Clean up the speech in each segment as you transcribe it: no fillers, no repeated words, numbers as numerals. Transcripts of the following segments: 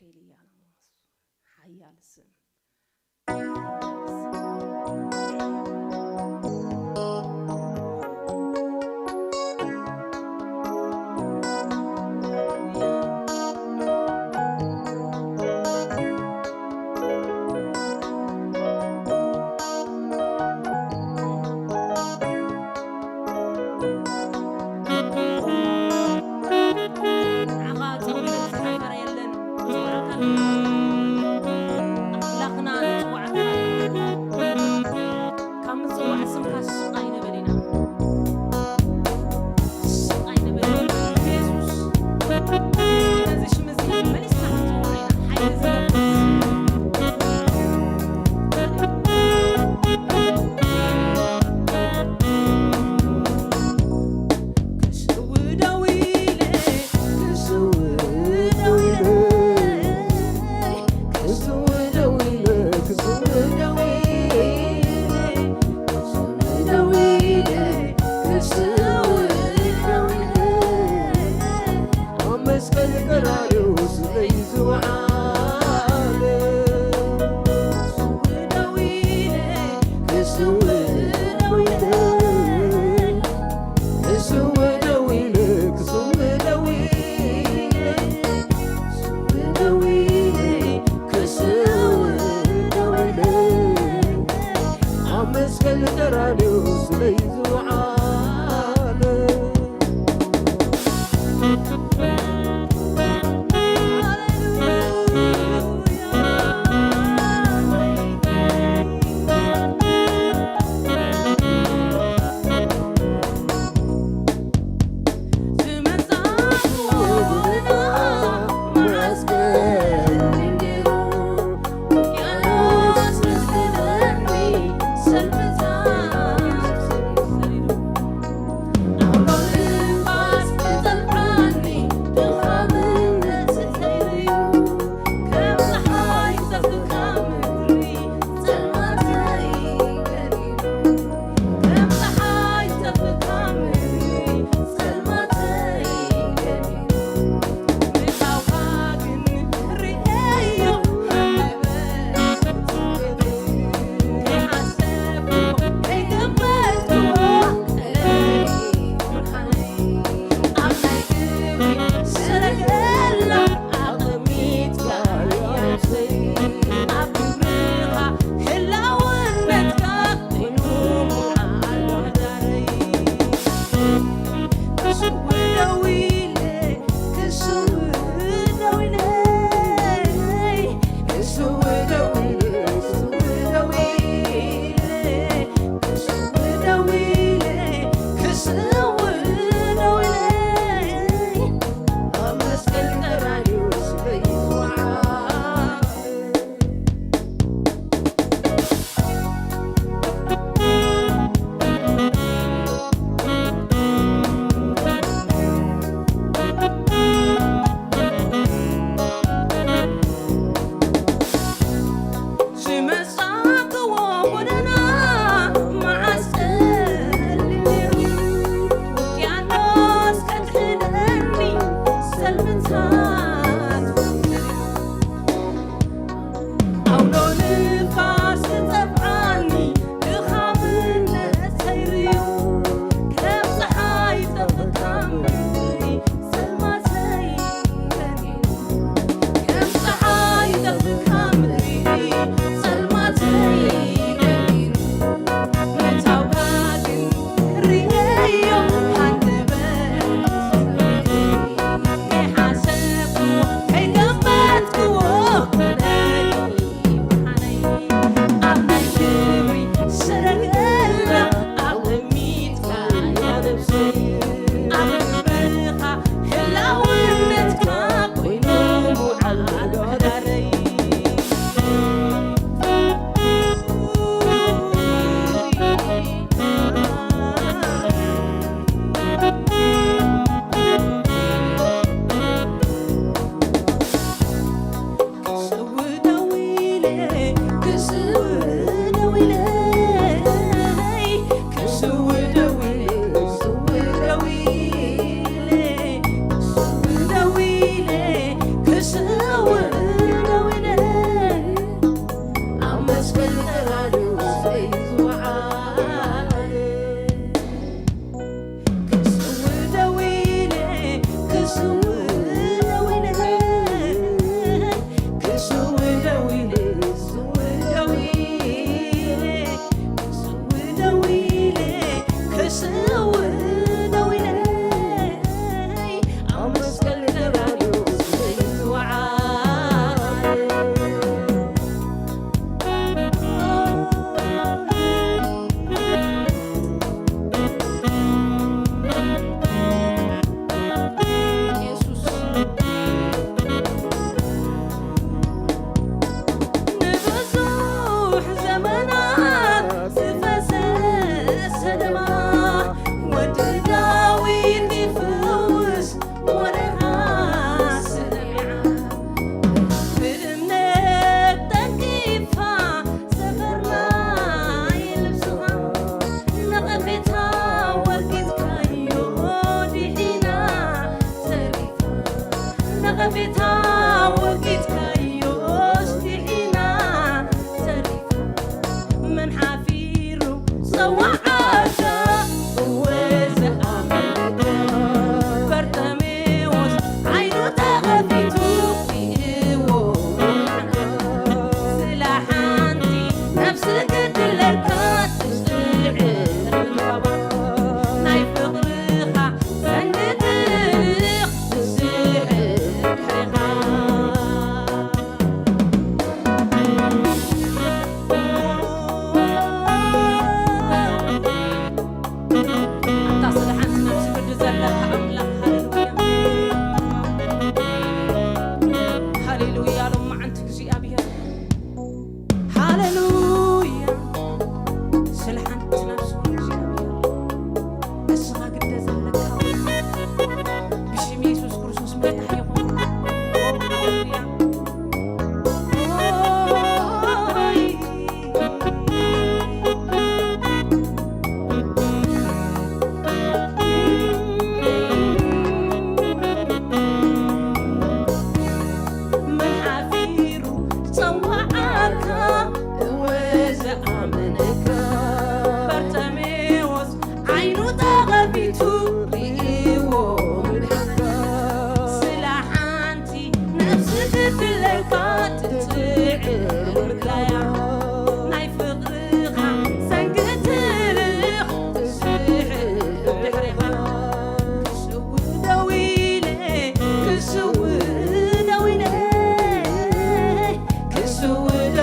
ራኬል እያለ ነው ኃያል ስም نغفتا وقيت كايوش تحينا تريفا من حافيرو صوعاتا وزقا برتميوس عينو تغفيتو بيقوو سلاحانتي نفس قدلك تسعير الغابة نايف غريخة سنقدلك تسعير الحريقة أنت سلاحانتي نفس قدلك أملاك هاليلويا لما عنتك زي أبيها هاليلويا سلحنت نفسه زي أبيها أسغى قد زلك بشم يسوس كرسوس مرتاح يقوم هاليلويا من حفيرو صوعك وزع منك برتميوس عينو تغفيتو ريقو سلاحانتي نفس قدلك تسعير الغلايا نايف غريخة سنقتلك تسعير الحريقة كسو دويلي كسو دويلي كسو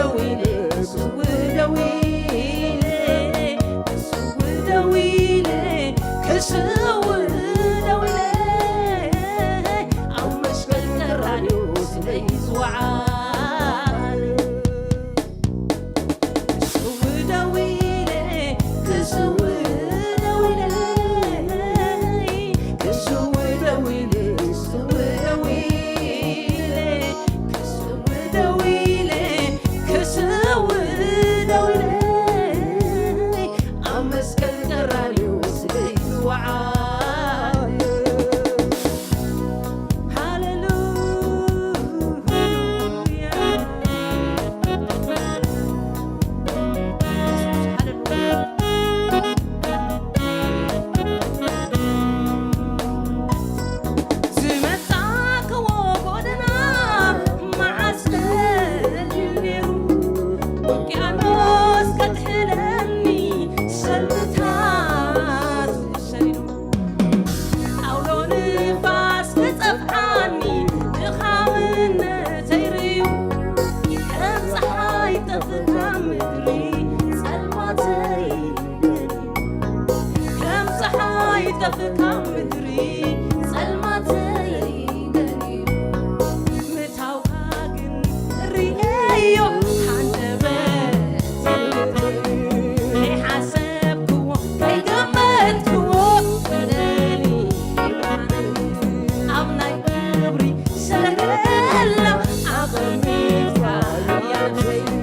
دويلي كسو دويلي كسو دويلي كسو دويلي أو مشكل نراني وسليز وعالي كسو دويلي كسو دويلي كسو دويلي كسو دويلي كسو دويلي كسو دويلي أمسك الراني وسليز وعالي هاليلويا زمتاك وقودنا مع سلجليرو وكيانوس كتحلني سلمتات الشريرو أولو نفاس كتفحاني إخامنا تيريو كان صحاي تفكى مدري سلماتي كم صحاي تفكى مدري سلماتي متاوكاكن ريايو حندبت كي حسبكو كي قمتكو بدالي أمناي كبري سلقلا أغميتك يا نفسي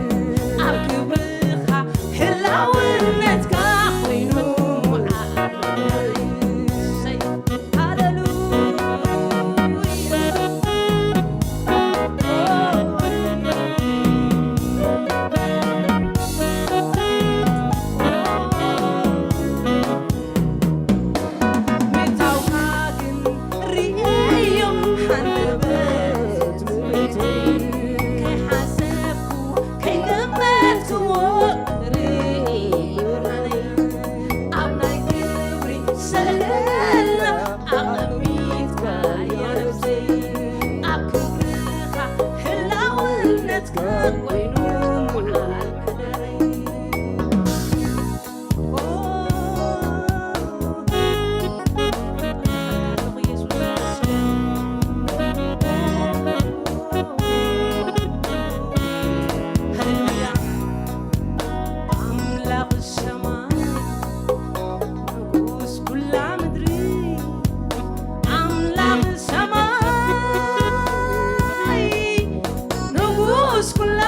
أكبرخا هلا ونتك خوينو معالي كل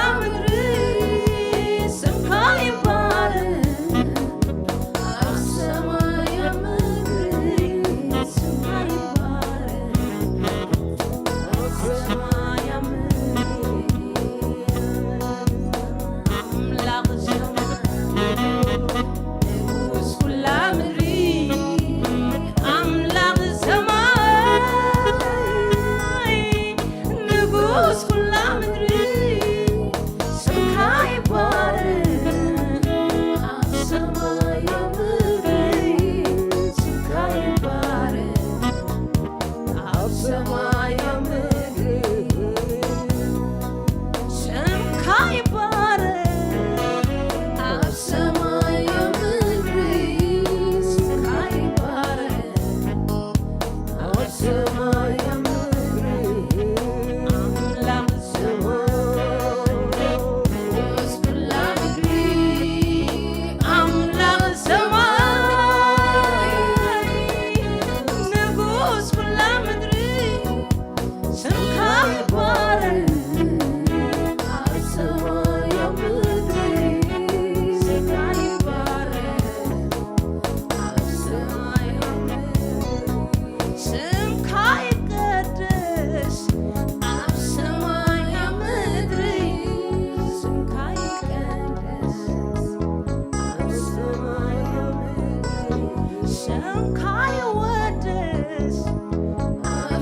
Of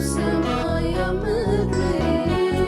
Samaya Madri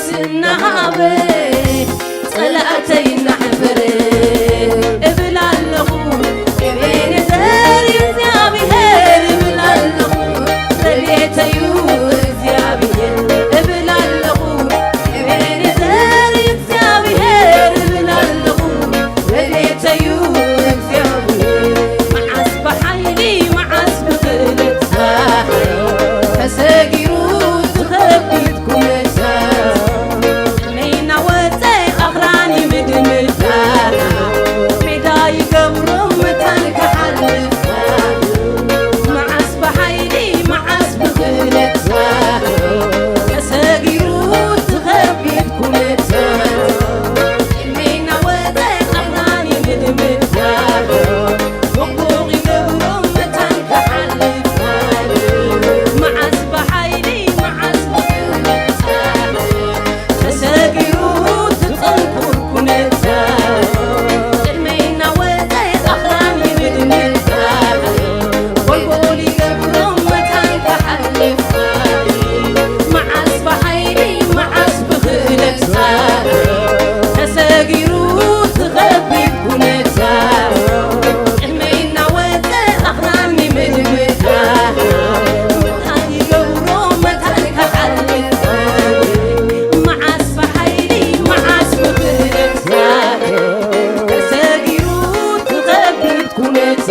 ስናሃበ ጸላእተይ ናሕብር እብላለኹ ኤቤኔዘር እግዚአብሔር እብላለኹ ረድኤተዩ እግዚአብሔር እብላለኹ ኤቤኔዘር እግዚአብሔር እብላለኹ ረድኤተዩ እግዚአብሔር መዓስ ብሓይሊ መዓስ ብክእለት ተሰጊሩ ትኸቢድ ኩነታ ቅድመይናወፀ ኣኽራኒ ምድምታ ሜዳ ይገብሮም መታን ክሓልፋ መዓስ ብሓይሊ መዓስ ብክእለት ተሰጊሩ ትኸቢድ ኩነታ ቅድመይናወፀ ኣኽራኒ ምድምታ ወቁቕ ይገብሮም መታን ክሓልፋ መዓስ ብሓይሊ መዓስ ብክእለት ተሰጊሩ ትፅንኩር ኩነታ ቅድመይናወፀ ኣኽራኒ ምድምታ ጎልጎል ይገብሮም መታን ክሓልፋ መዓስ ብሓይሊ መዓስ ብክእለት ተሰጊሩ ትኸቢድ ኩነታ ቅድመይናወፀ ኣኽራኒ ምድምታ መታን ይገብሮም መታን ክሓልፋ መዓስ ብሓይሊ መዓስ ብክእለት ተሰጊሩ ትኸቢድ ኩነታ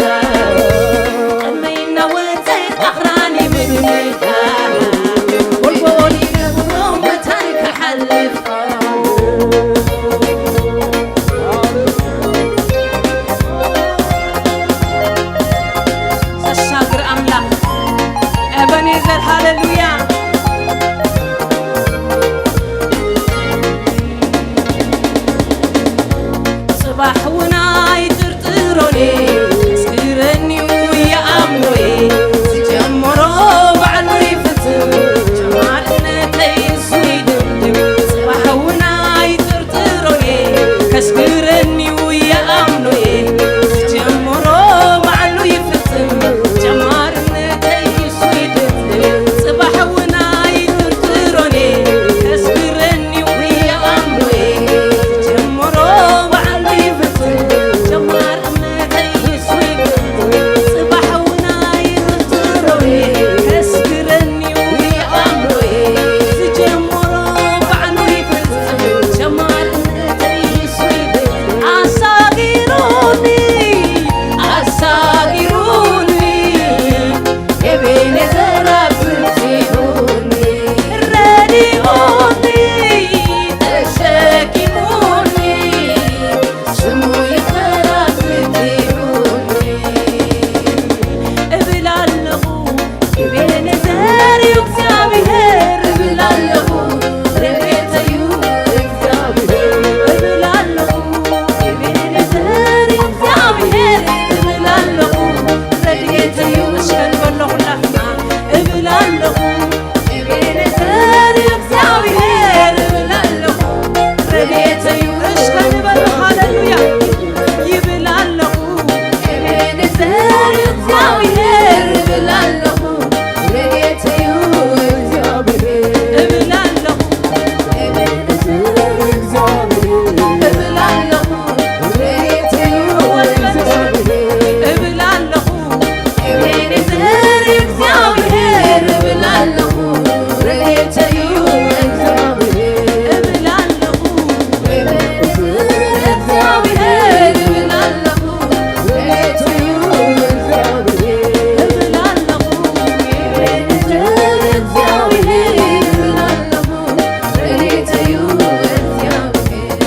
ቅድመይናወፀ ኣኽራኒ ምድምታ ጎልጎል ይገብሮም መታን ክሓልፋ ዘሻግር ኣምላኽ ኤቤኔዘር ሃሌሉያ ጽባሕ እውን ኣይጥርጥሮኔ ስክረኒዩ ይኣምኖዬ ዝጀመሮ ባዕሉ ይፍጽም ጀማርነተይ እሱ ይድምድም ጽባሕ እውን ኣይጥርጥሮኔ ከስክረኒዩ ይኣምኖዬ ዝጀመሮ ባዕሉ ይፍጽም ጀማርነተይ እሱ ይድምድም ጽባሕ እውን ኣይጥርጥሮኔ ከስክረኒዩ ይኣምኖዬ ዝጀመሮ ባዕሉ ይፍጽም ጀማርነተይ እሱ ይድምድም ጽባሕ እውን ኣይጥርጥሮኔ ከስክረኒዩ ይኣምኖዬ ዝጀመሮ ባዕሉ ይፍጽም ጀማርነተይ እሱ ይድምድም ኣሳጊሩኒ ኣሳጊሩኒ ኤቤኔዘር አፍርቲሁኒ ረዲኦኒ ተሸኪሙኒ ስሙ ይኽበር አፍርቲሁኒ እብላለኹ ኤቤኔዘር እግዚአብሔር እብላለኹ ረድኤተዩ እግዚአብሔር እብላለኹ ኤቤኔዘር እግዚአብሔር እብላለኹ ረድኤተዩ እሽከን በለኹ ላፍና እብላለኹ ኤቤኔዘር እግዚአብሔር እብላለኹ ረድኤተዩ እሽከን በለኹ ሃሌሉያ ይብላለኹ ኤቤኔዘር እግዚአብሔር እብላለኹ ረድኤተዩ እግዚአብሔር እብላለኹ ኤቤኔዘር እግዚአብሔር እብላለኹ ረድኤተዩ እግዚአብሔር እብላለኹ ኤቤኔዘር እግዚአብሔር እብላለኹ ረድኤተዩ እግዚአብሔር እብላለኹ ኤቤኔዘር እግዚአብሔር እብላለኹ ረድኤተዩ እግዚአብሔር እብላለኹ ኤቤኔዘር እግዚአብሔር እብላለኹ ረድኤተዩ እግዚአብሔር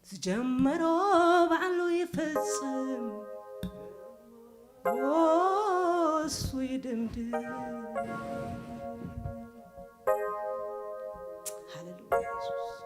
ዝጀመሮ ባዕሉ يفصم وصو يدمدم هللويا يسوس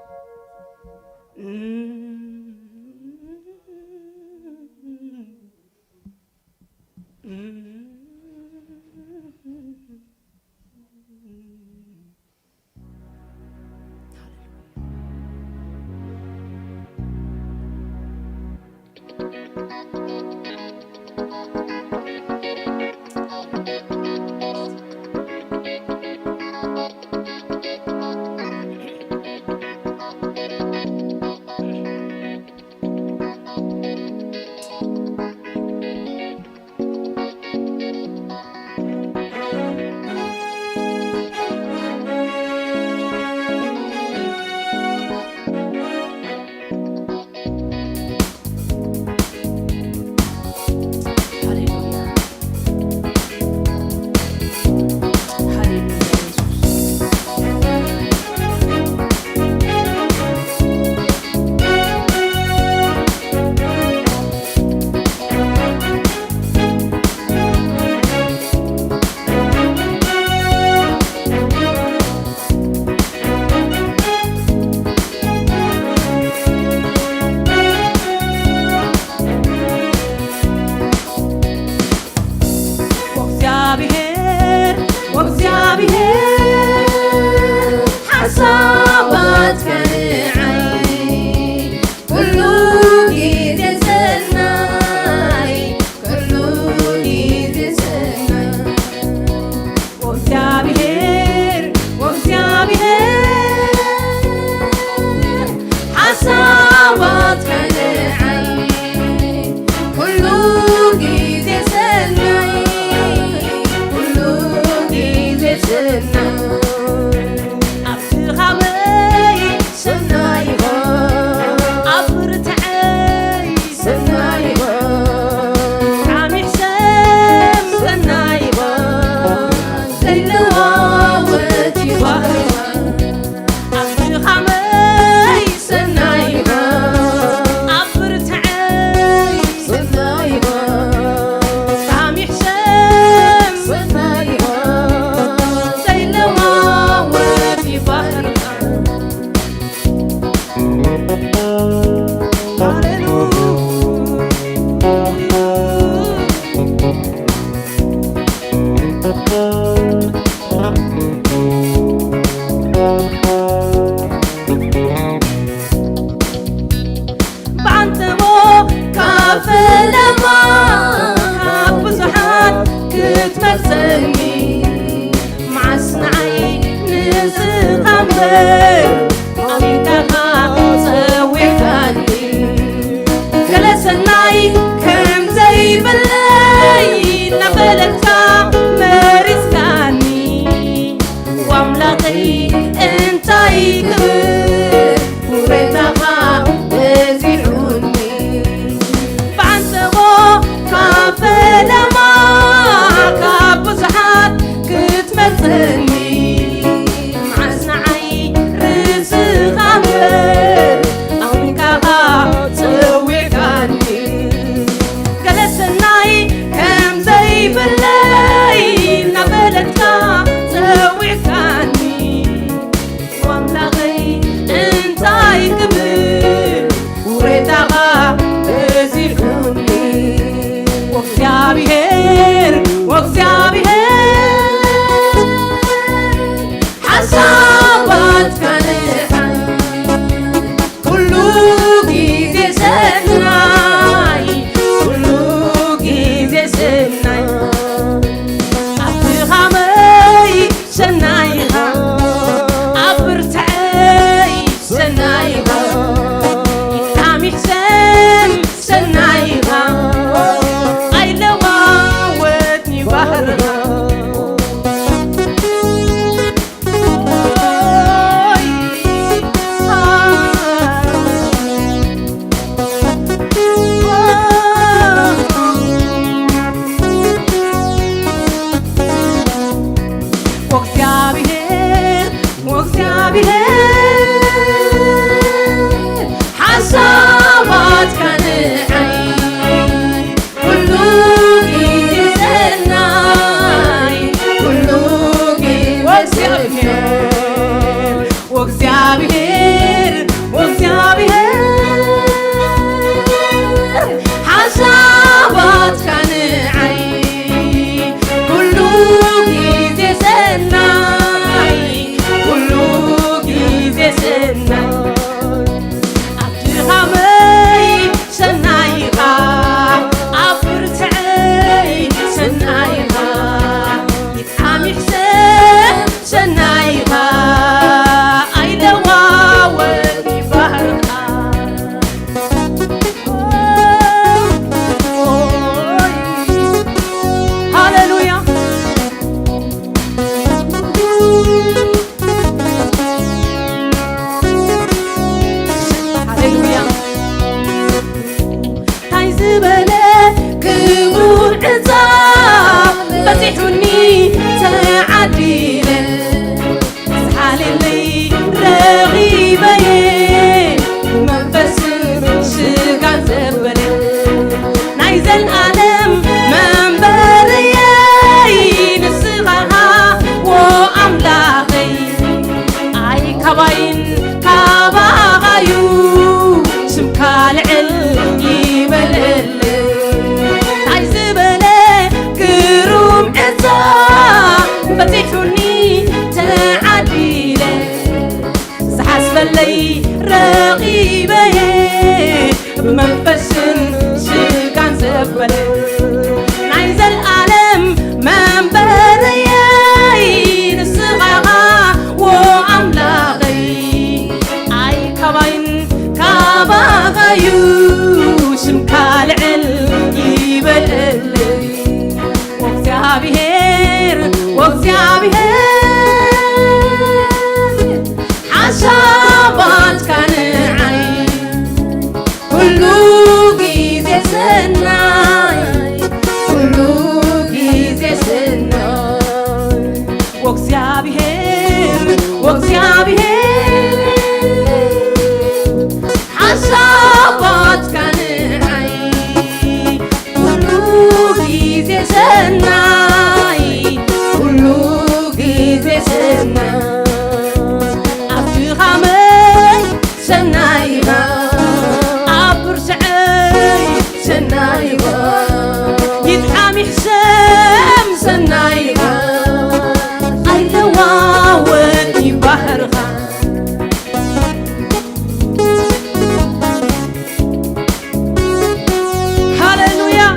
كباين كباغيو سمكال علي بلل عايز بلا كروم عزا فتحوني تعديله سحسب لي رغيبه بمنفس شكان زبل عايز العالم منبري نسغاها وعملاقي اي كباين كباغيو سمكال علي بلل وእግዚአብሔር حسابات كان عي كل ጊዜ ሰናይ كل ጊዜ ሰናይ وእግዚአብሔር حسابات كان عي كل ጊዜ ሰናይ كل ጊዜ ሰናይ أفخامي سنايها أبرسعي سنايها يدعمي حسام سنايها أيلواوتي بحرها هاليلويا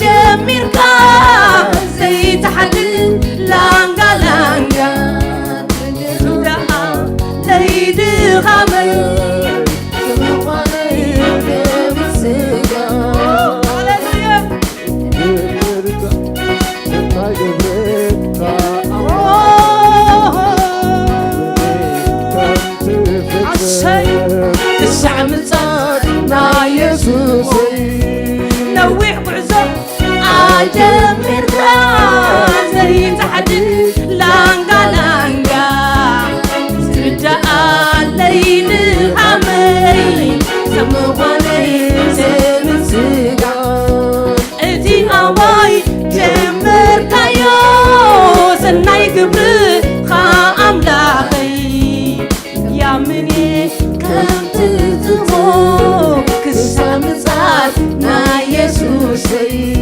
جميركا زي تحدل لانجا لانجا ليد غمي جميركا زي تحدل لانجا لانجا استرجاء ليل عمي سمواني زمن سيغا اتي اواي جميركا يو سناي قبر خا املاخي يا مني كم تزمو كسامزات نا يسوسي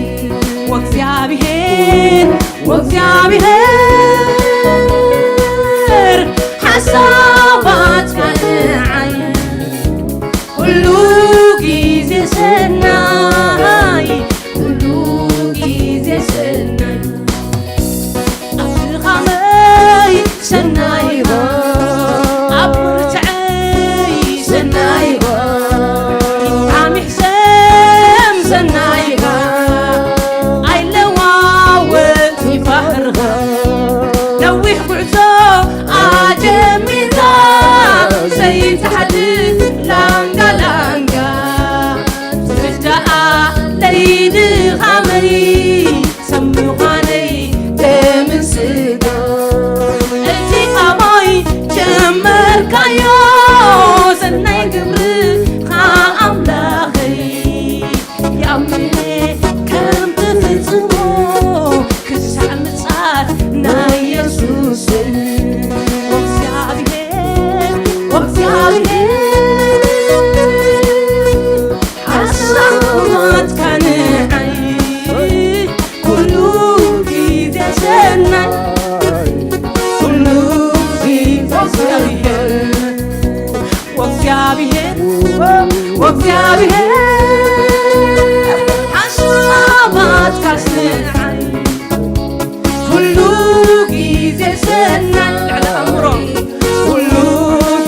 وእግዚአብሔር حسابات كان عي كل ጊዜ ሰናይ كل ጊዜ ሰናይ أفخامي سنايها أبرتعي سنايها يطعمي حسام سنايها نوح بعزو عجميتا زي تحدث لانجا لانجا رجاء ليد غمي سموغاني دمن سيدا اتي اماي جمر كايو سناي قبر خا املاخي يا امي كم تفزمو نا يسوس وእግዚአብሔር حسابات كان عي كل ጊዜ ሰናይ كل ጊዜ وእግዚአብሔር حسابات كان عي كل ጊዜ ሰናይ على أمره كل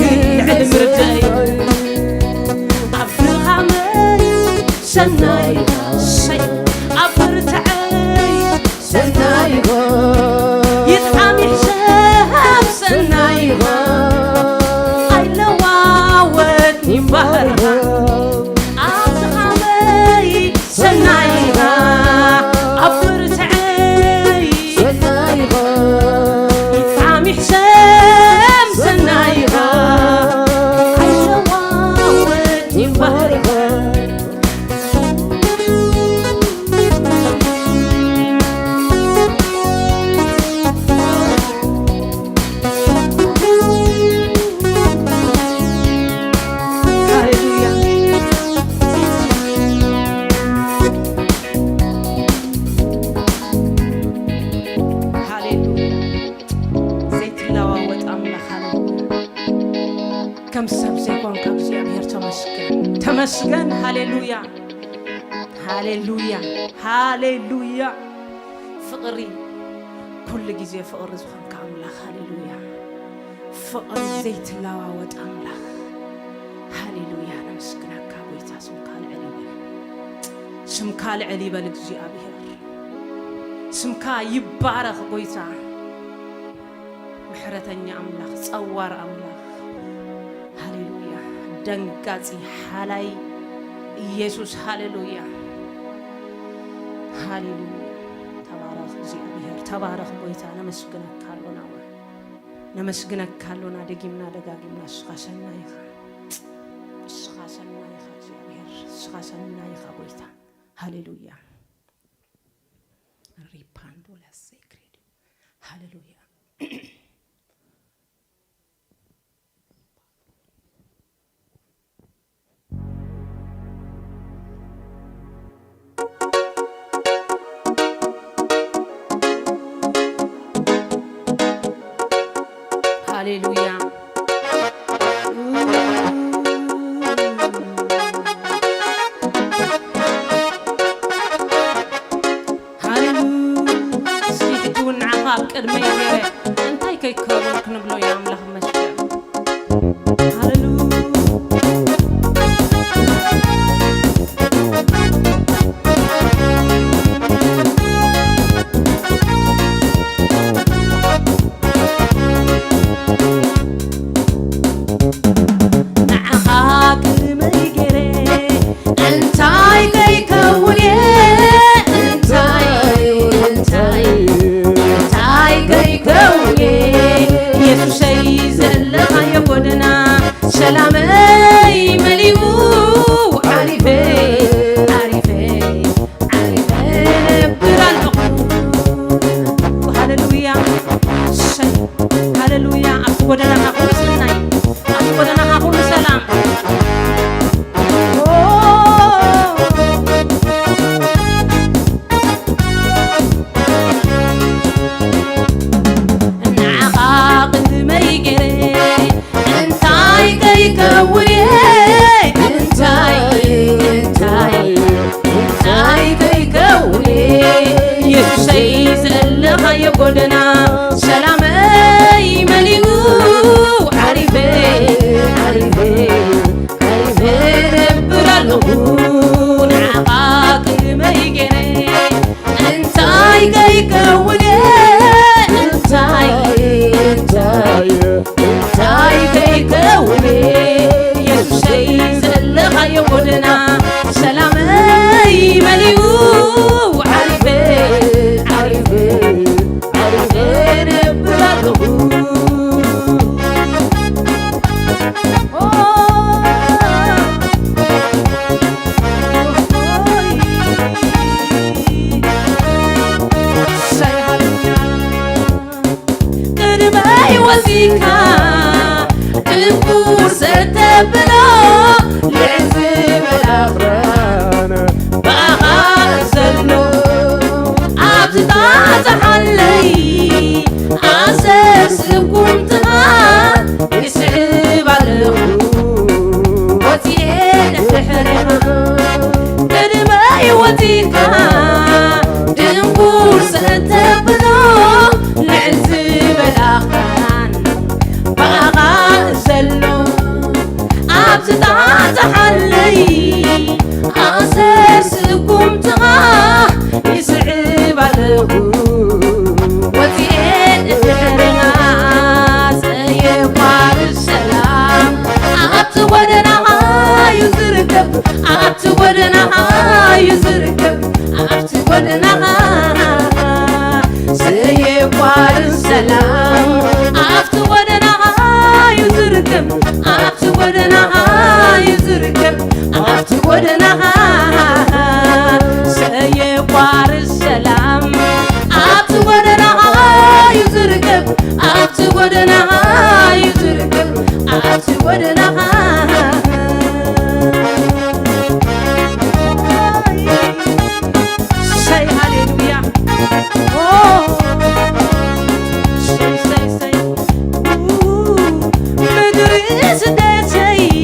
ጊዜ مرتاي أفخامي سناي شي أبرتعي سناي يطعمي حساب سناي أيلواوتني بحرها أفخامي سناي ዘይኮንካ እግዚአብሔር ተመስገን ሃሌሉያ ሃሌሉያ ሃሌሉያ ፍቅሪ كل جزء فقر زخم كاملة هاليلويا فقر زيت لواوت أملا هاليلويا نمسكنك كابويتا سمكا العليبة لجزي أبيهر سمكا يبارك بويتا محرتني أملا صوار أملا هاليلويا دنقاتي حالاي يسوس هاليلويا هاليلويا تبارك بويتا نمسكنك كالونا دقيمنا دقاقيمنا سخاسنا يخا سخاسنا يخا بويتا هاليلويا ريباندو لا سيكريد هاليلويا هاليلويا هاليلويا سيحتون عقاب قدمي غيري انتاي كيكورون كنبلو يا املاخ مسجد هاليلويا سلامي مليو عارفي برالق هاليلويا هاليلويا أفودنا أقول سناي أفودنا أقول سلام يقولنا سلامي مليو عارفي برالغون عقاق ما يجري انتاي كيكوني انتاي كيكوني يسوسي زلها يقولنا سلامي مليو عارفي وزيكا تنفور ستبلا لعزم الأغران بغار سلو عبزتا تحلي أساسكم تغان يسعب على وزين تحرم تنباي وزيكا تنفور ستبلا لعزم الأغران تحلي أساسكم تغاه يسعب عليه وزين تحرنا سيقار السلام أبتودنا يزركب أبتودنا يزركب أبتودنا سيقار السلام أبتودنا يزركب أبتودنا يزركب أبتودنا سيقار السلام أبتودنا يزركب أبتودنا يزركب أبتودنا say hallelujah oh say say say ooh مدري سدتي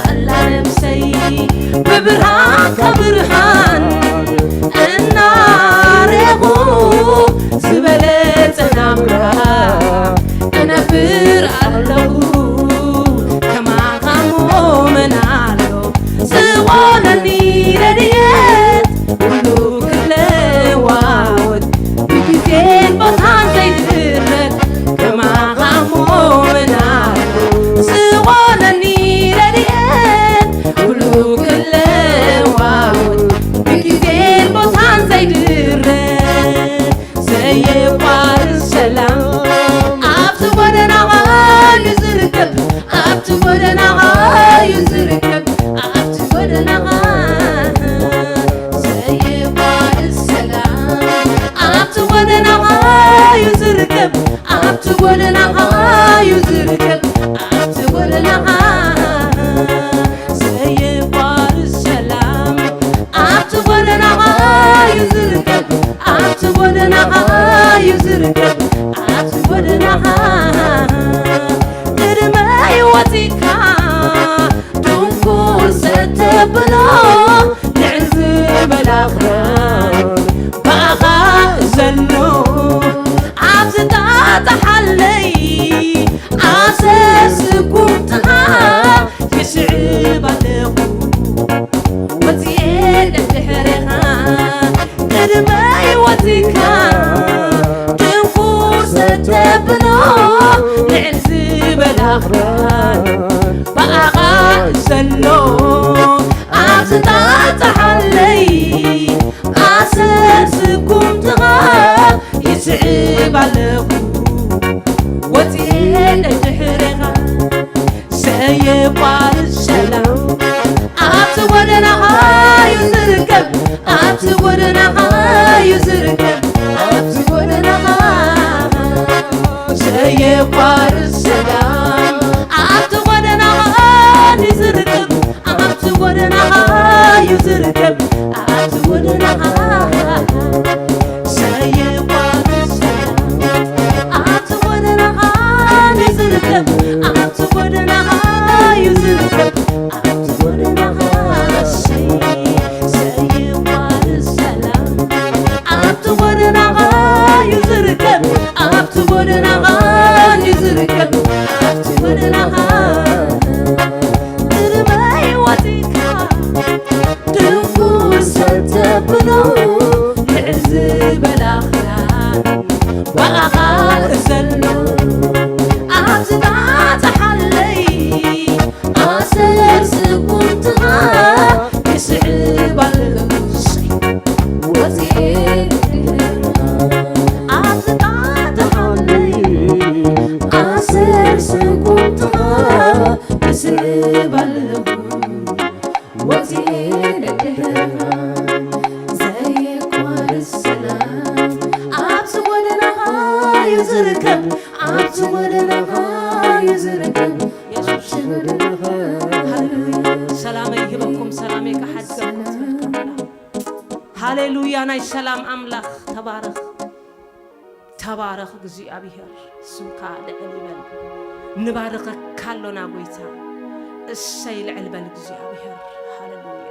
خلا نفسي ببرهان كبرهان النارغو زبلت نمرة أنا فر الله كما غمو منالو سوانني رديت كلو كل واود بكتين بطان زيدرك كما غمو منالو سوانني رديت كلو كل واود بكتين بطان زيدرك زي بار السلام أبت ودنا يزركب أبت ودنا يزركب أبت ودنا زي بار السلام أبت ودنا يزركب أبت ودنا يزركب أبت ودنا زي بار السلام أبت ودنا يزركب أبت ودنا يزركب أبت ودنا قدمي وتيكا دنكور ستبنا نعزب الأخران بقى زنو عبزتا تحلي عساس كنتها يشعب عليكم وزيد الدحرها قدمي وتيكا دنكور ستبنا نعزب الأخران بقى زنو عبزتا تحلي عساسكم تغا يسعب عليكم وزيد الدحرها سيبار السلام أبت ودنا يزركب أبت ودنا يزركب أبت ودنا سيبار السلام أبت ودنا يزركب أبت ودنا يزركب أبت ودنا سيبار السلام أبت ودنا يزركب أبت ودنا يزركب أبت ودنا سيبار السلام أبت ودنا يزركب أبت ودنا يزركب أبت ودنا قربي وتيكا تنفوس ستبنو يعزب الأخران وأغار زلو أبتدا تحلي أسر سكنتها يسعب الشي وزيد أبتدا تحلي أسر سكنتها يسعب وزيد زي قوار السلام أبت ودنا يزركب أبت ودنا يزركب يشوف سلام يجيبكم سلام يكحد هاليلويا ناي سلام أملاخ تبارك تبارك جزي أبيهر سمكا لعلبل نبارك كالونا قويتا السيل علبل جزي أبيهر هاليلويا